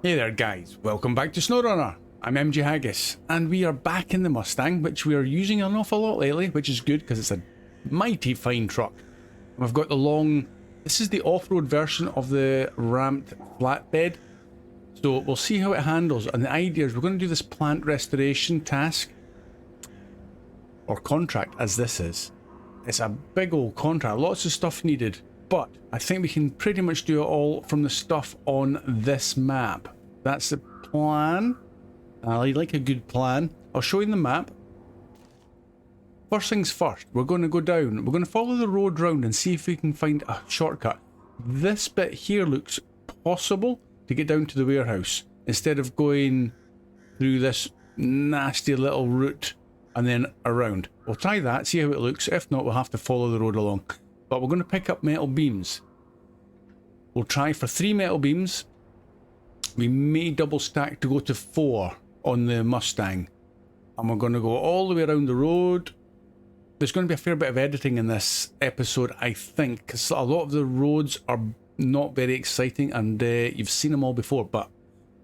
Hey there guys, welcome back to Snowrunner. I'm MJ Haggis and we are back in the Mustang, which we are using an awful lot lately, which is good because it's a mighty fine truck. And we've got the long, this is the off-road version of the ramped flatbed, so we'll see how it handles. And the idea is we're going to do this plant restoration task, or contract as this is. It's a big old contract, lots of stuff needed, but I think we can pretty much do it all from the stuff on this map. That's the plan. I like a good plan. I'll show you the map. First things first, we're going to go down. We're going to follow the road round and see if we can find a shortcut. This bit here looks possible to get down to the warehouse instead of going through this nasty little route and then around. We'll try that, see how it looks. If not, we'll have to follow the road along. But we're going to pick up metal beams. We'll try for 3 metal beams. We may double stack to go to 4 on the Mustang. And we're going to go all the way around the road. There's going to be a fair bit of editing in this episode, I think, because a lot of the roads are not very exciting and you've seen them all before, but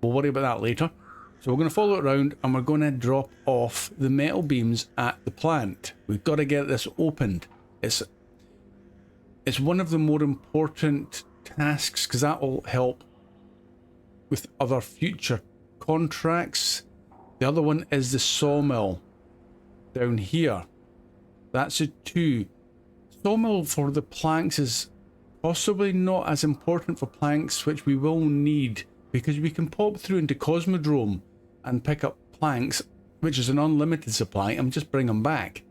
we'll worry about that later. So we're going to follow it around and we're going to drop off the metal beams at the plant. We've got to get this opened. It's one of the more important tasks because that will help with other future contracts. The other one is the sawmill down here. That's a 2. Sawmill for the planks is possibly not as important for planks, which we will need because we can pop through into Cosmodrome and pick up planks, which is an unlimited supply, and just bring them back.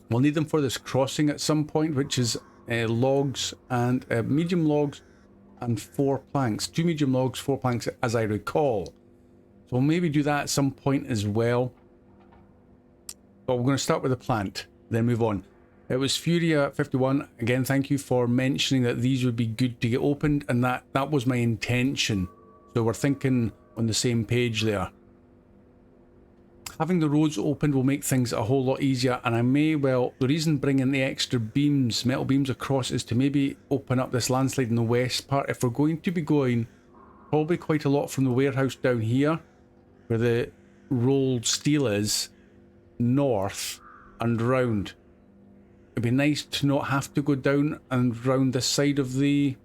We'll need them for this crossing at some point, which is logs and medium logs and 4 planks. 2 medium logs, 4 planks as I recall. So we'll maybe do that at some point as well. But we're going to start with the plant, then move on. It was Furia Pt1. Again, thank you for mentioning that these would be good to get opened, and that was my intention. So we're thinking on the same page there. Having the roads opened will make things a whole lot easier, and I may well, the reason bringing the extra beams, metal beams across, is to maybe open up this landslide in the west part. If we're going to be going probably quite a lot from the warehouse down here, where the rolled steel is, north and round. It'd be nice to not have to go down and round this side of the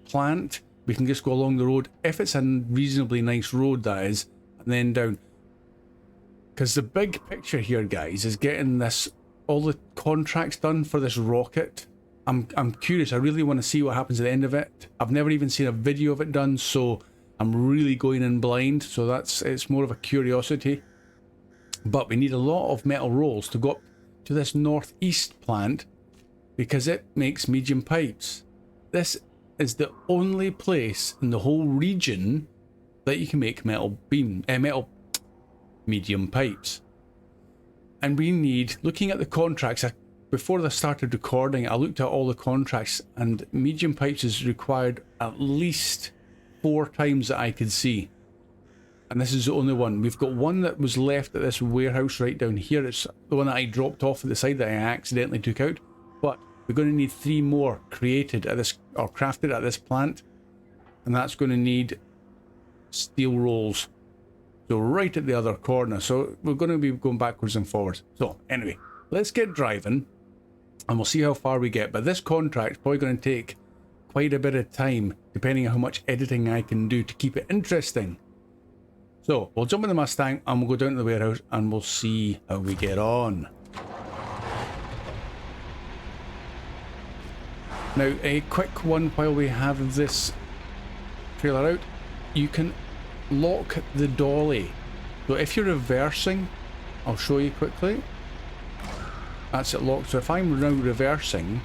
plant. We can just go along the road, if it's a reasonably nice road that is, and then down. Because the big picture here, guys, is getting this, all the contracts done for this rocket. I'm curious. I really want to see what happens at the end of it. I've never even seen a video of it done, so I'm really going in blind. So it's more of a curiosity. But we need a lot of metal rolls to go up to this northeast plant because it makes medium pipes. This is the only place in the whole region that you can make metal medium pipes. And we need, looking at the contracts, before I started recording, I looked at all the contracts, and medium pipes is required at least 4 times that I could see. And this is the only one. We've got one that was left at this warehouse right down here. It's the one that I dropped off at the side that I accidentally took out. But we're going to need 3 more created at this, or crafted at this plant. And that's going to need steel rolls. So right at the other corner. So we're going to be going backwards and forwards. So anyway, let's get driving and we'll see how far we get. But this contract's probably going to take quite a bit of time, depending on how much editing I can do to keep it interesting. So we'll jump in the Mustang and we'll go down to the warehouse and we'll see how we get on. Now, a quick one while we have this trailer out. You can lock the dolly. So if you're reversing, I'll show you quickly. That's it locked. So if I'm now reversing,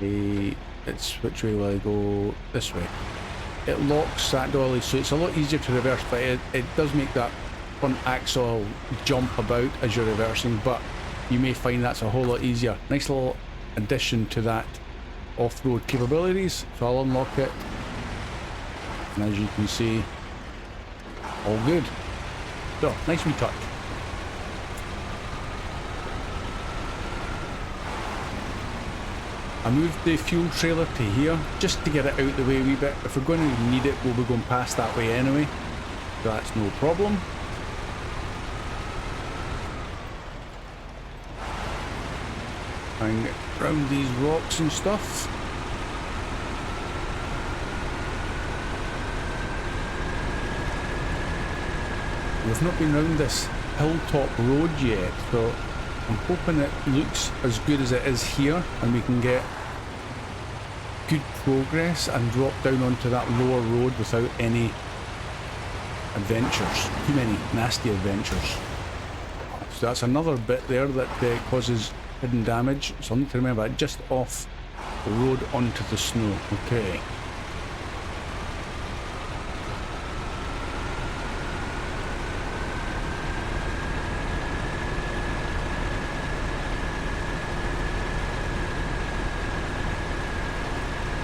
it's which way will I go? This way. It locks that dolly, so it's a lot easier to reverse, but it does make that front axle jump about as you're reversing, but you may find that's a whole lot easier. Nice little addition to that off-road capabilities. So I'll unlock it, and as you can see, all good. So nice wee touch. I moved the fuel trailer to here just to get it out the way a wee bit. If we're going to need it, we'll be going past that way anyway, so that's no problem. And get around these rocks and stuff. We've not been round this hilltop road yet, so I'm hoping it looks as good as it is here and we can get good progress and drop down onto that lower road without any adventures, too many nasty adventures. So that's another bit there that causes hidden damage, so I need to remember that, just off the road onto the snow. Okay.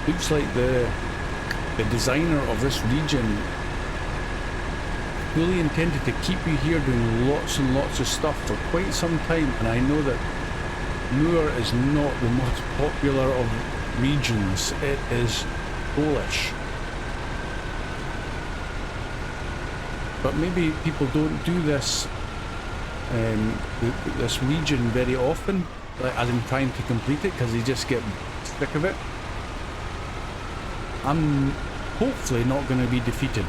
Looks like the designer of this region fully intended to keep you here doing lots and lots of stuff for quite some time, and I know that Moor is not the most popular of regions. It is Polish. But maybe people don't do this this region very often, like, as in trying to complete it, because they just get sick of it. I'm hopefully not going to be defeated.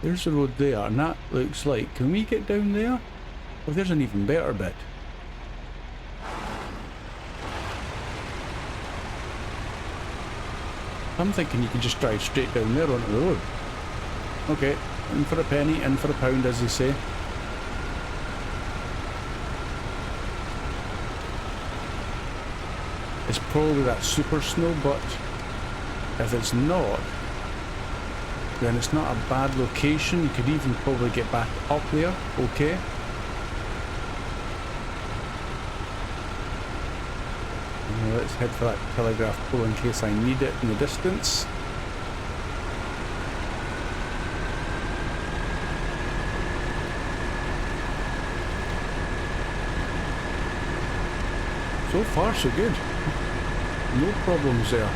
There's the road there, and that looks like... Can we get down there? Oh, there's an even better bit. I'm thinking you could just drive straight down there onto the road. Okay, in for a penny, in for a pound, as they say. It's probably that super snow, but if it's not, then it's not a bad location. You could even probably get back up there, okay. Now let's head for that telegraph pole in case I need it in the distance. So far so good. No problems there.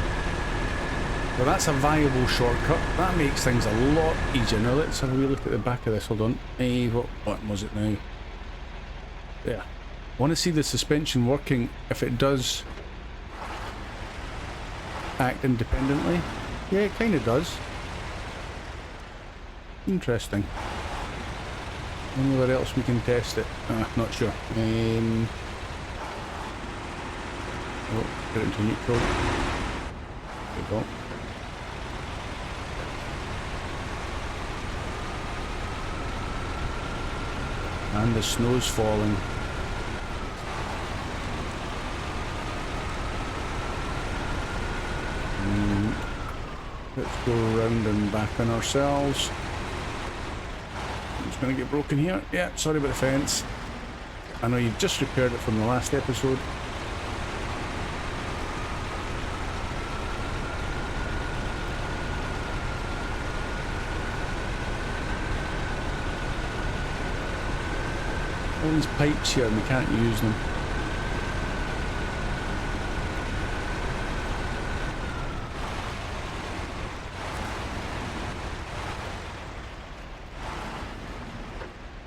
Well, that's a viable shortcut. That makes things a lot easier. Now let's have a wee look at the back of this. Hold on. Hey, what button was it now? There. I want to see the suspension working if it does act independently. Yeah, it kind of does. Interesting. Anywhere else we can test it? Not sure. Oh, get it into neutral. There we go. And the snow's falling. Let's go around and back on ourselves. It's going to get broken here. Yeah, sorry about the fence. I know you've just repaired it from the last episode. All these pipes here and we can't use them.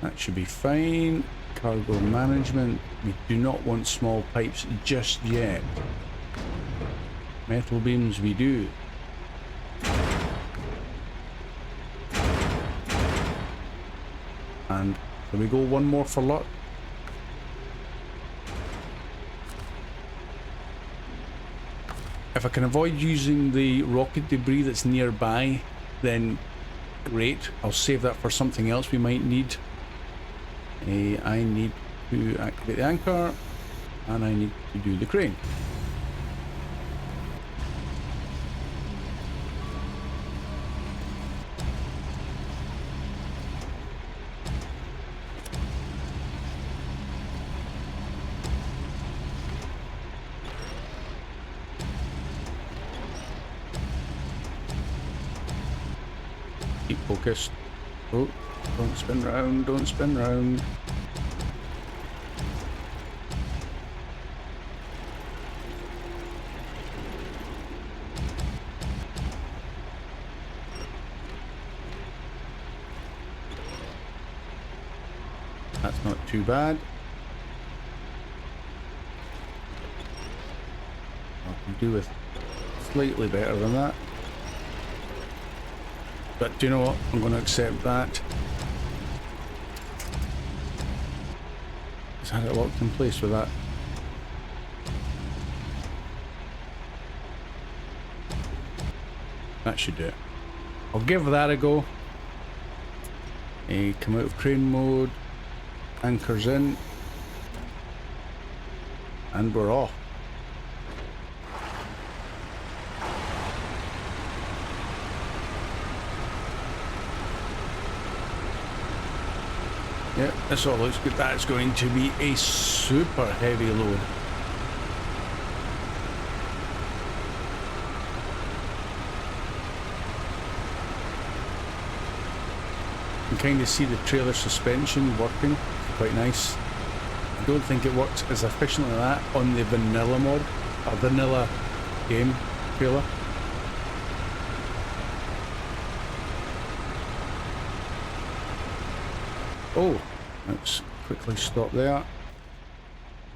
That should be fine. Cargo management. We do not want small pipes just yet. Metal beams we do. And can we go one more for luck? If I can avoid using the rocket debris that's nearby, then great. I'll save that for something else we might need. I need to activate the anchor, and I need to do the crane. Keep focused. Oh, don't spin round, don't spin round. That's not too bad. I can do with slightly better than that. But do you know what? I'm going to accept that. Just had it locked in place with that. That should do it. I'll give that a go. Come out of crane mode. Anchors in. And we're off. Yeah, this all looks good. That's going to be a super heavy load. You can kind of see the trailer suspension working. Quite nice. I don't think it works as efficiently as that on the vanilla mod, or vanilla game trailer. Oh, let's quickly stop there.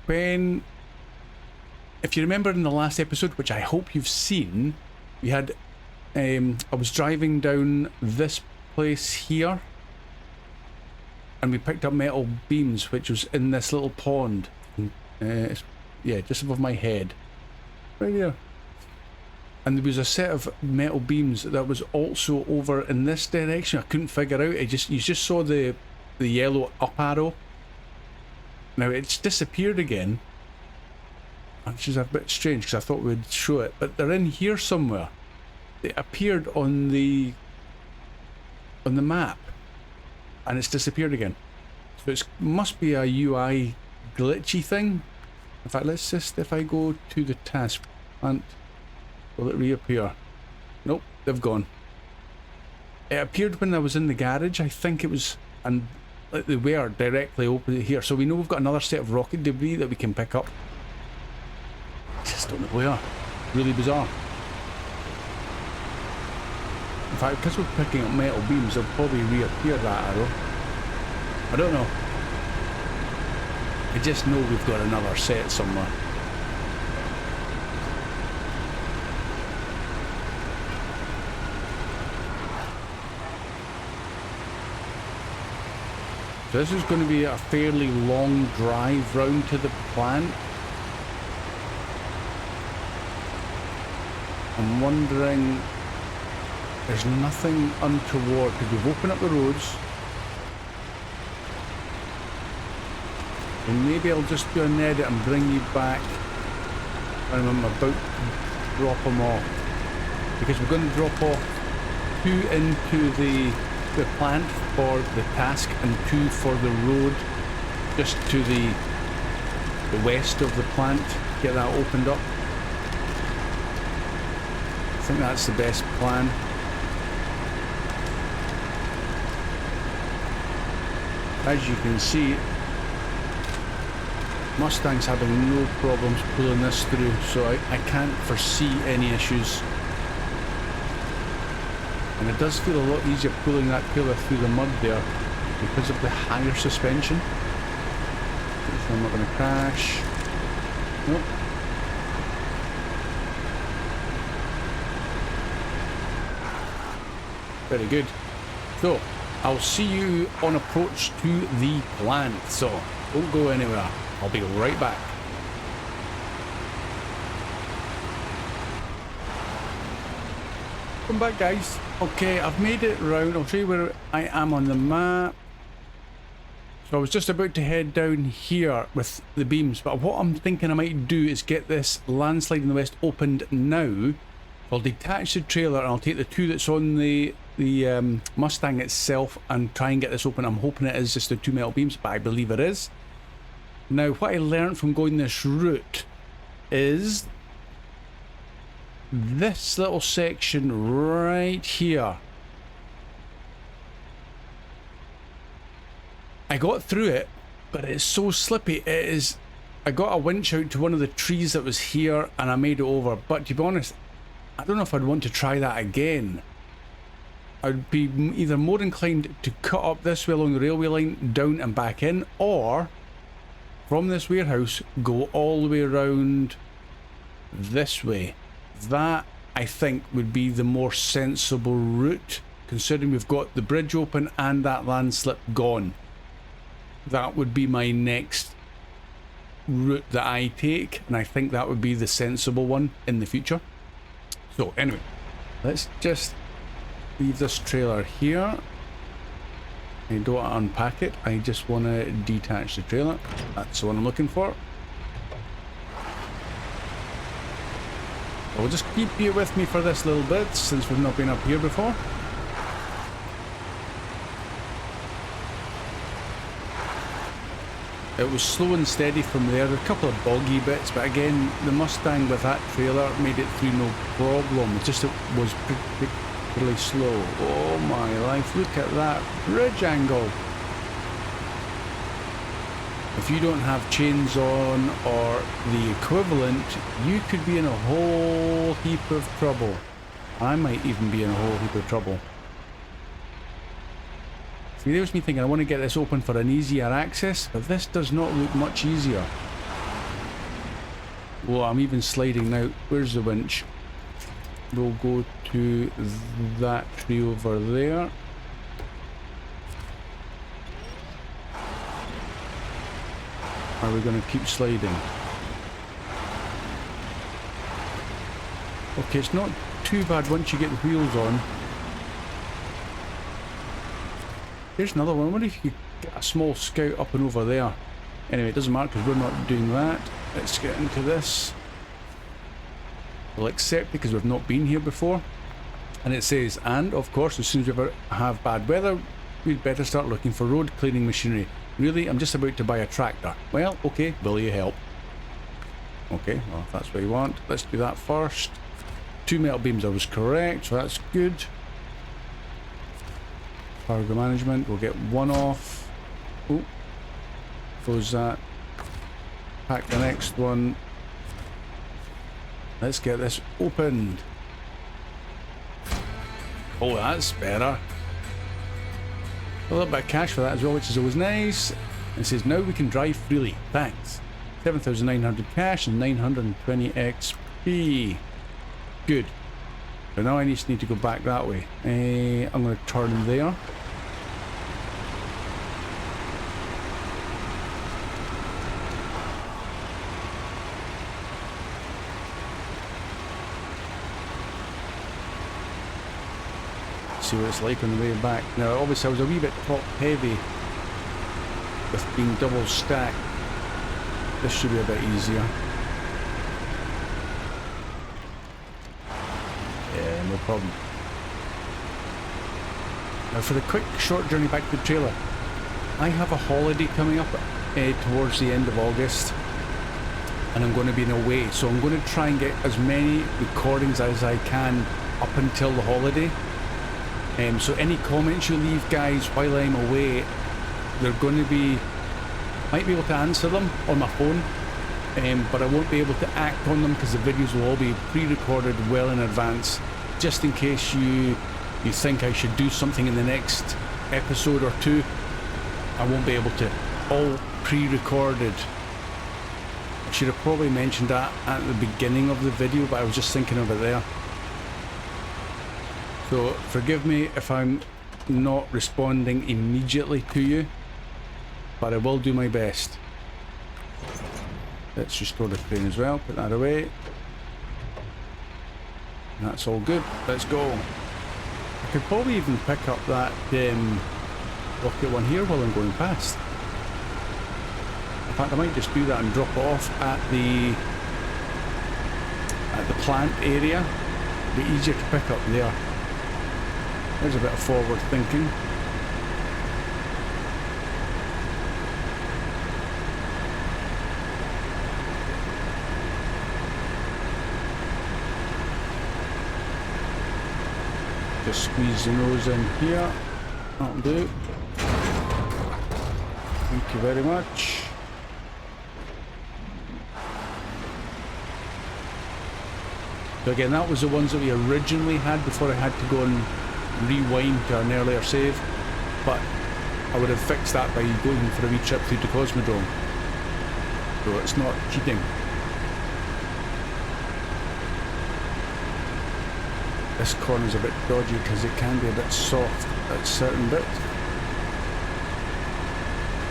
If you remember in the last episode, which I hope you've seen, we had, I was driving down this place here, and we picked up metal beams, which was in this little pond. Yeah, just above my head. Right there. And there was a set of metal beams that was also over in this direction. I couldn't figure out. You just saw the yellow up arrow. Now it's disappeared again, which is a bit strange because I thought we'd show it, but they're in here somewhere. It appeared on the map and it's disappeared again. So it must be a UI glitchy thing. In fact, let's just, if I go to the task plant, will it reappear? Nope, they've gone. It appeared when I was in the garage, I think it was, and they were directly over here, so we know we've got another set of rocket debris that we can pick up. I just don't know where. Really bizarre. In fact, because we're picking up metal beams, they'll probably reappear, that arrow. I don't know. I just know we've got another set somewhere. So this is going to be a fairly long drive round to the plant. I'm wondering, there's nothing untoward because we've opened up the roads. And maybe I'll just do an edit and bring you back when I'm about to drop them off. Because we're going to drop off 2 into the plant for the task and 2 for the road just to the west of the plant, get that opened up. I think that's the best plan. As you can see, Mustang's having no problems pulling this through, so I can't foresee any issues. And it does feel a lot easier pulling that trailer through the mud there because of the higher suspension. Hopefully I'm not going to crash. Nope. Very good. So, I'll see you on approach to the plant, so don't go anywhere. I'll be right back. Welcome back, guys. Okay, I've made it round. I'll show you where I am on the map. So I was just about to head down here with the beams, but what I'm thinking I might do is get this landslide in the west opened now. I'll detach the trailer and I'll take the 2 that's on the Mustang itself and try and get this open. I'm hoping it is just the 2 metal beams, but I believe it is. Now, what I learned from going this route is this little section right here. I got through it, but it's so slippy. It is. I got a winch out to one of the trees that was here and I made it over, but to be honest, I don't know if I'd want to try that again. I'd be either more inclined to cut up this way along the railway line, down and back in, or from this warehouse, go all the way around this way. That, I think, would be the more sensible route, considering we've got the bridge open and that landslip gone. That would be my next route that I take, and I think that would be the sensible one in the future. So anyway, let's just leave this trailer here. I don't want to unpack it, I just want to detach the trailer. That's the one I'm looking for. I'll just keep you with me for this little bit, since we've not been up here before. It was slow and steady from there. There were a couple of boggy bits, but again, the Mustang with that trailer made it through no problem. It just was particularly slow. Oh my life, look at that bridge angle. If you don't have chains on or the equivalent, you could be in a whole heap of trouble. I might even be in a whole heap of trouble. See, there's me thinking I want to get this open for an easier access, but this does not look much easier. Well, I'm even sliding now. Where's the winch? We'll go to that tree over there. Are we going to keep sliding? Okay, it's not too bad once you get the wheels on. Here's another one. I wonder if you could get a small scout up and over there. Anyway, it doesn't matter because we're not doing that. Let's get into this. We'll accept it because we've not been here before. And it says, and of course, as soon as we ever have bad weather, we'd better start looking for road cleaning machinery. Really, I'm just about to buy a tractor. Well, okay, will you help? Okay, well, if that's what you want, let's do that first. 2 metal beams, I was correct, so that's good. Cargo management, we'll get one off. Oh, close that. Pack the next one. Let's get this opened. Oh, that's better. A little bit of cash for that as well, which is always nice. It says now we can drive freely. Thanks. 7,900 cash and 920 XP. Good. So now I just need to go back that way. I'm going to turn there. See what it's like on the way back. Now obviously I was a wee bit top heavy with being double stacked. This should be a bit easier. Yeah, no problem. Now for the quick short journey back to the trailer, I have a holiday coming up towards the end of August, and I'm going to be away, so I'm going to try and get as many recordings as I can up until the holiday. So any comments you leave, guys, while I'm away, they're going to be, might be able to answer them on my phone, but I won't be able to act on them because the videos will all be pre-recorded well in advance, just in case you think I should do something in the next episode or two. I won't be able to. All pre-recorded. I should have probably mentioned that at the beginning of the video, but I was just thinking of it there. So forgive me if I'm not responding immediately to you, but I will do my best. Let's restore the crane as well, put that away. That's all good, let's go. I could probably even pick up that rocket one here while I'm going past. In fact, I might just do that and drop it off at the plant area. It'll be easier to pick up there. There's a bit of forward thinking. Just squeeze the nose in here. That'll do. Thank you very much. So again, that was the ones that we originally had before I had to go and rewind to an earlier save, but I would have fixed that by going for a wee trip through to Cosmodrome. So it's not cheating. This corner's a bit dodgy because it can be a bit soft at certain bits.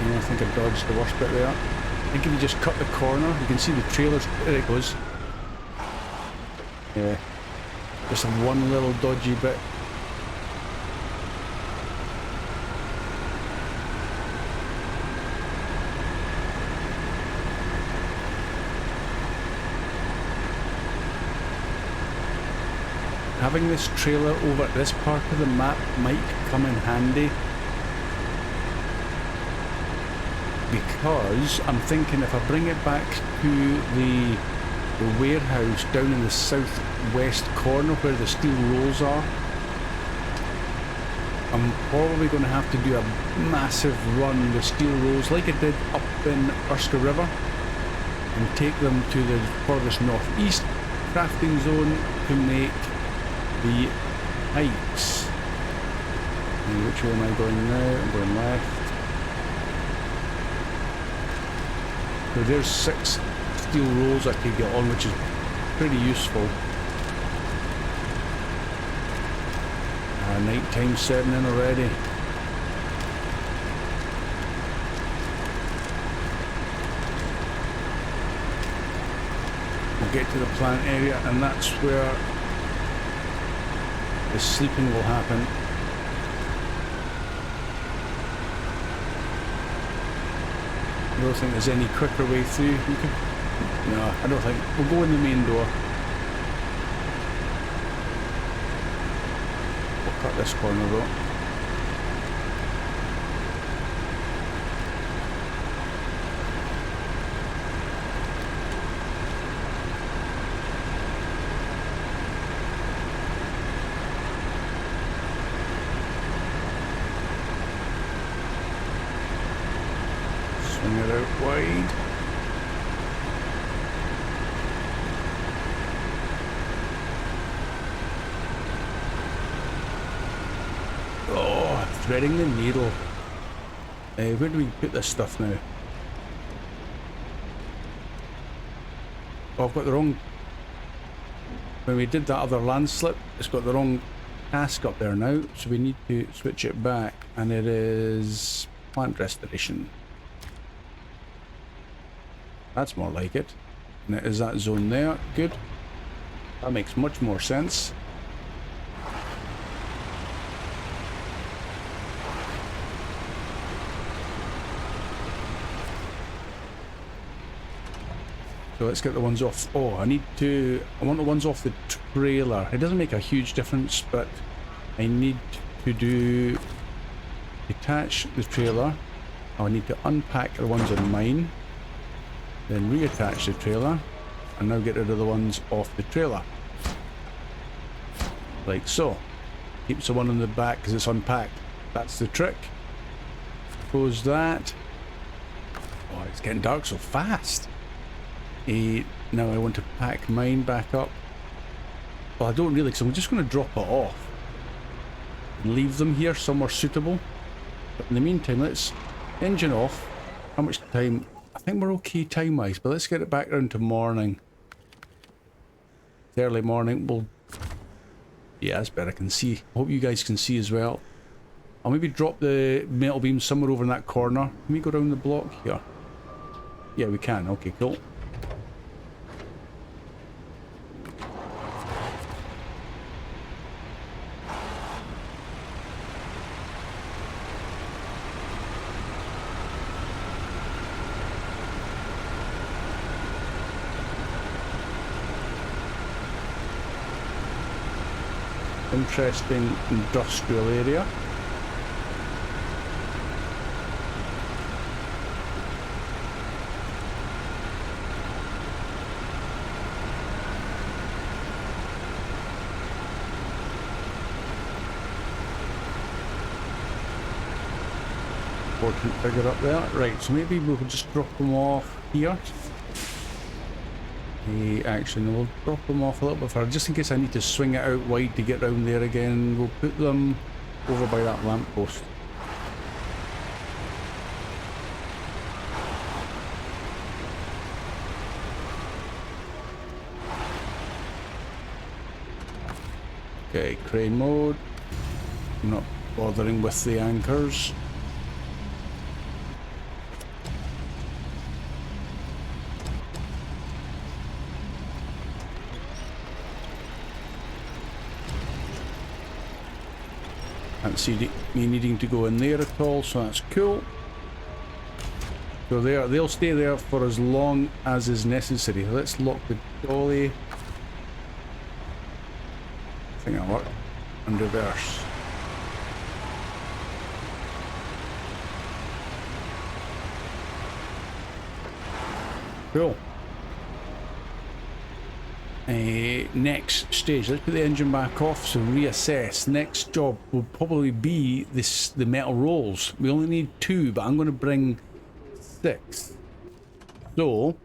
Yeah, I think I dodged the worst bit there. I think if you just cut the corner, you can see the trailers. There it goes. Yeah, just one little dodgy bit. Having this trailer over at this part of the map might come in handy, because I'm thinking if I bring it back to the warehouse down in the southwest corner where the steel rolls are, I'm probably going to have to do a massive run with steel rolls like I did up in Erskine River and take them to the furthest northeast crafting zone to make the heights. And which way am I going now? I'm going left. So there's 6 steel rolls I could get on, which is pretty useful. Night time setting in already. We'll get to the plant area, and that's where the sleeping will happen. I don't think there's any quicker way through. No, I don't think. We'll go in the main door. We'll cut this corner though. Swing it out wide. Oh, threading the needle. Where do we put this stuff now? Oh, I've got the wrong... When we did that other landslip, it's got the wrong task up there now, so we need to switch it back, and it is plant restoration. That's more like it. And it is that zone there. Good. That makes much more sense. So let's get the ones off. Oh, I want the ones off the trailer. It doesn't make a huge difference, but I need to detach the trailer. Oh, I need to unpack the ones on mine. Then reattach the trailer, and now get rid of the ones off the trailer. Like so. Keeps the one on the back because it's unpacked. That's the trick. Close that. Oh, it's getting dark so fast. Now I want to pack mine back up. Well, I don't really, so I'm just going to drop it off. And leave them here somewhere suitable. But in the meantime, let's engine off. How much time? I think we're okay time-wise, but let's get it back around to morning. It's early morning. We'll... Yeah, that's better. I can see. Hope you guys can see as well. I'll maybe drop the metal beam somewhere over in that corner. Can we go down the block here? Yeah, we can. Okay, cool. Interesting industrial area. Important figure up there. Right, so maybe we'll just drop them off here. Actually, no, we'll drop them off a little bit further, just in case I need to swing it out wide to get round there again. We'll put them over by that lamppost. Okay, crane mode. I'm not bothering with the anchors. Can't see me needing to go in there at all, so that's cool. So they'll stay there for as long as is necessary. Let's lock the dolly. I think that'll work. And reverse. Cool. Next stage, let's put the engine back off, so reassess. Next job will probably be the metal rolls. We only need 2, but I'm going to bring 6. So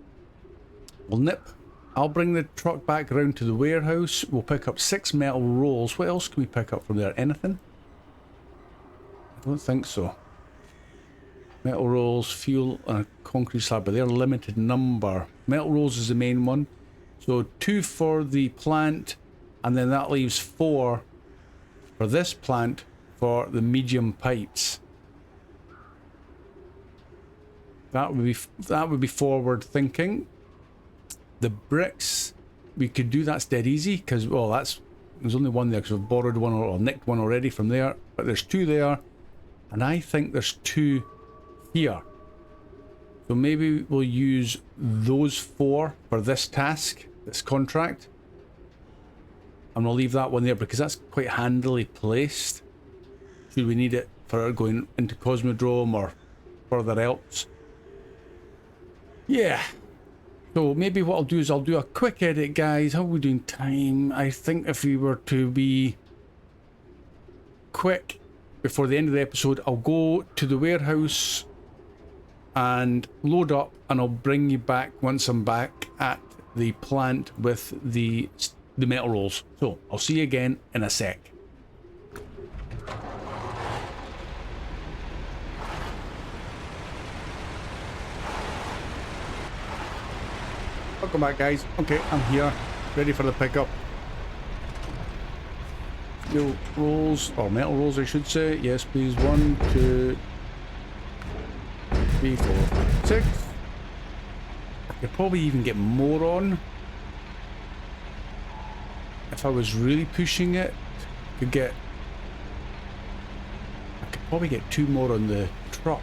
I'll bring the truck back around to the warehouse. We'll pick up 6 metal rolls. What else can we pick up from there? Anything? I don't think so. Metal rolls, fuel, and a concrete slab, but they're limited number. Metal rolls is the main one. So 2 for the plant, and then that leaves 4 for this plant for the medium pipes. That would be forward thinking. The bricks, we could do that's dead easy, because well, there's only one there because we've borrowed one or nicked one already from there, but there's 2 there, and I think there's 2 here. So maybe we'll use those 4 for this task, this contract, and we'll leave that one there because that's quite handily placed should we need it for going into Cosmodrome or further else. Yeah, so maybe what I'll do is I'll do a quick edit, guys. How are we doing time? I think if we were to be quick before the end of the episode, I'll go to the warehouse and load up, and I'll bring you back once I'm back at the plant with the metal rolls. So I'll see you again in a sec. Welcome back, guys. Okay, I'm here, ready for the pickup. Steel rolls, or metal rolls I should say. Yes please. 1, 2, 3, 4, 5, 6. I could probably even get more on if I was really pushing it. I could probably get 2 more on the truck.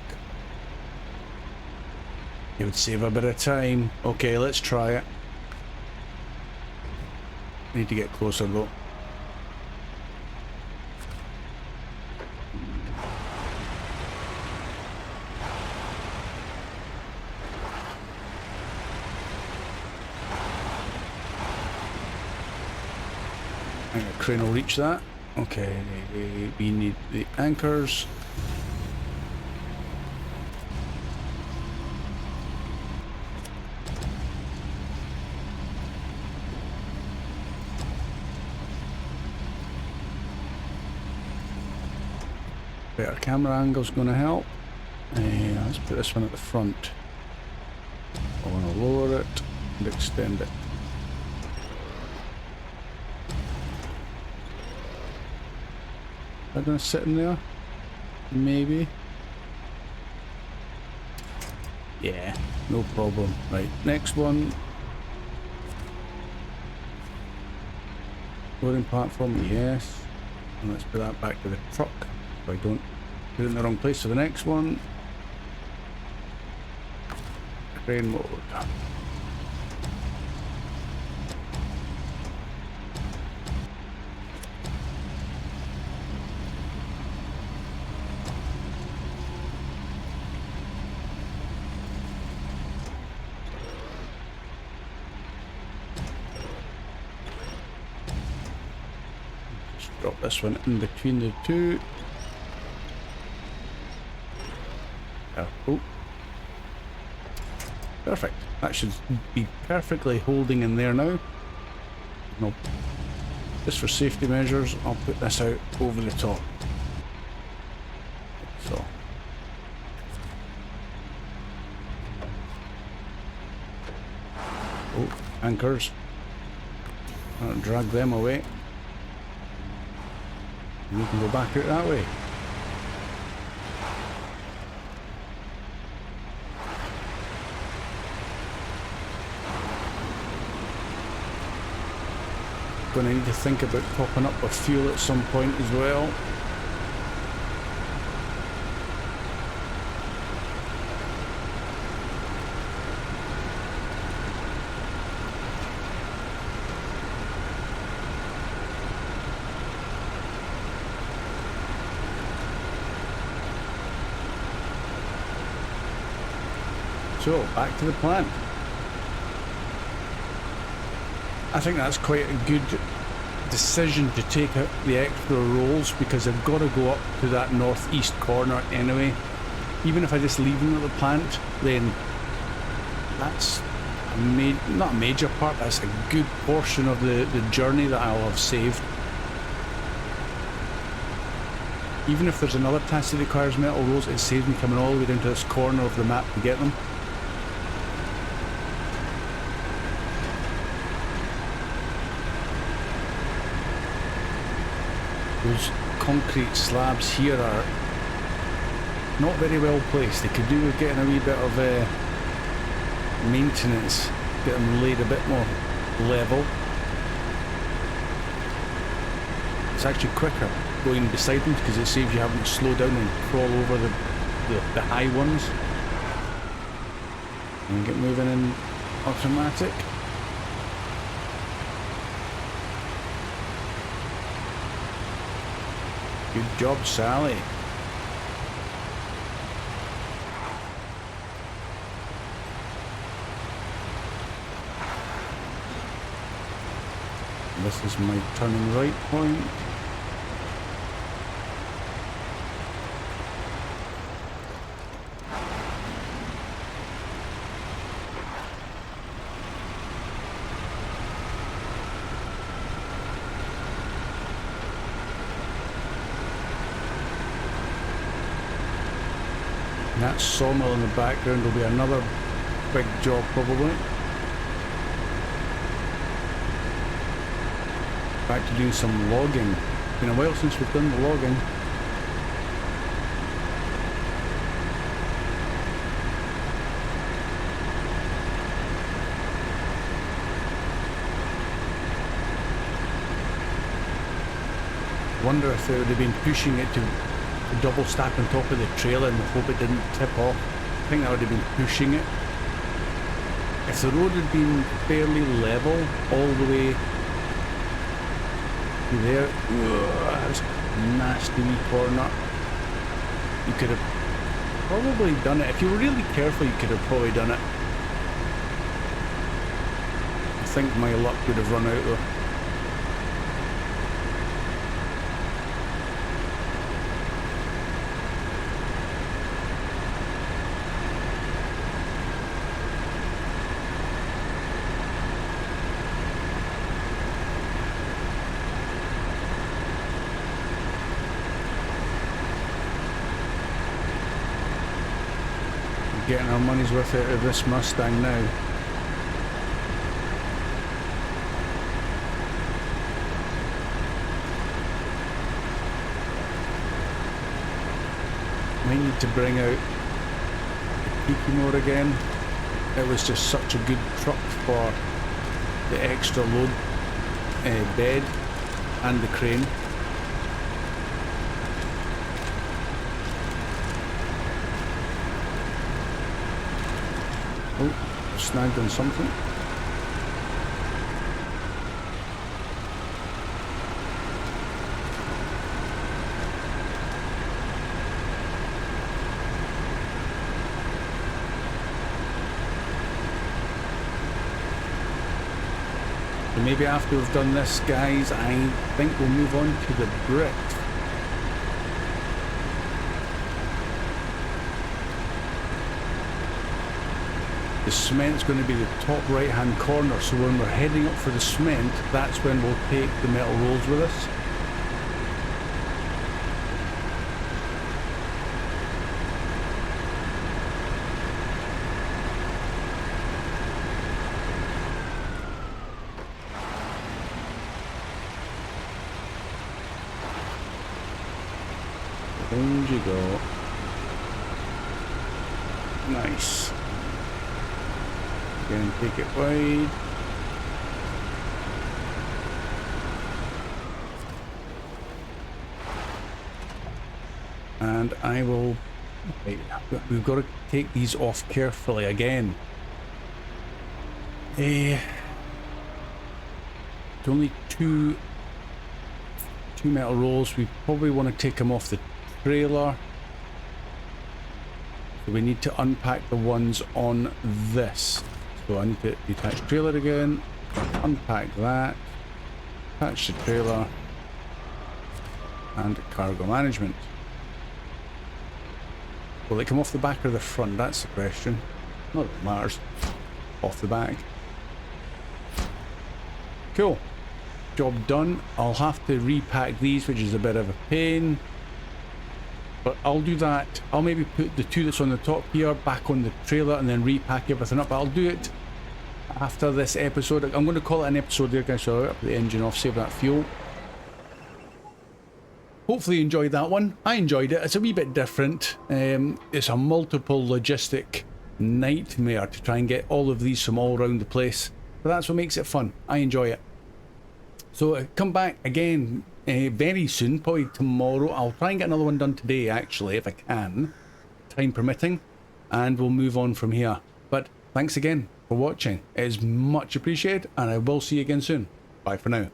It would save a bit of time. Okay, let's try it. I need to get closer though. I think the crane will reach that. Okay, we need the anchors. Better camera angle's going to help. Let's put this one at the front. I want to lower it and extend it. Am I going to sit in there? Maybe. Yeah, no problem. Right, next one. Loading platform, yes. And let's put that back to the truck so I don't put it in the wrong place. So the next one. Crane mode. Drop this one in between the 2. Oh. Perfect. That should be perfectly holding in there now. Nope. Just for safety measures, I'll put this out over the top. So. Oh, anchors. I'll drag them away. And we can go back out that way. Going to need to think about topping up with fuel at some point as well. So, back to the plant. I think that's quite a good decision to take out the extra rolls because I've got to go up to that northeast corner anyway. Even if I just leave them at the plant, then that's not a major part, that's a good portion of the journey that I'll have saved. Even if there's another task that requires metal rolls, it saves me coming all the way down to this corner of the map to get them. Those concrete slabs here are not very well placed. They could do with getting a wee bit of maintenance, get them laid a bit more level. It's actually quicker going beside them because it saves you having to slow down and crawl over the high ones. And get moving in automatic. Good job, Sally. This is my turning right point. That sawmill in the background will be another big job probably. Back to doing some logging. Been a while since we've done the logging. Wonder if they would have been pushing it to double stack on top of the trailer and hope it didn't tip off. I think that would have been pushing it. If the road had been fairly level all the way to there, that's a nasty wee corner. You could have probably done it. If you were really careful, you could have probably done it. I think my luck would have run out though. Getting our money's worth out of this Mustang now. Might need to bring out the Pt1 again. It was just such a good truck for the extra load bed and the crane. Oh, snagged on something. So maybe after we've done this, guys, I think we'll move on to the brick. The cement's going to be the top right hand corner, so when we're heading up for the cement, that's when we'll take the metal rolls with us. Down you go. Nice. Again, take it wide. And I will... Wait, we've got to take these off carefully again. It's only two metal rolls. We probably want to take them off the trailer. So we need to unpack the ones on this. So I need to detach trailer again, unpack that, attach the trailer, and cargo management. Will it come off the back or the front? That's the question. Not that it matters. Off the back. Cool. Job done. I'll have to repack these, which is a bit of a pain. But I'll do that. I'll maybe put the two that's on the top here back on the trailer and then repack everything up. I'll do it after this episode. I'm going to call it an episode there, guys. So I'll put the engine off, save that fuel. Hopefully you enjoyed that one. I enjoyed it. It's a wee bit different. It's a multiple logistic nightmare to try and get all of these from all around the place. But that's what makes it fun. I enjoy it. So come back again very soon, probably tomorrow. I'll try and get another one done today, actually, if I can, time permitting, and we'll move on from here. But thanks again for watching. It is much appreciated, and I will see you again soon. Bye for now.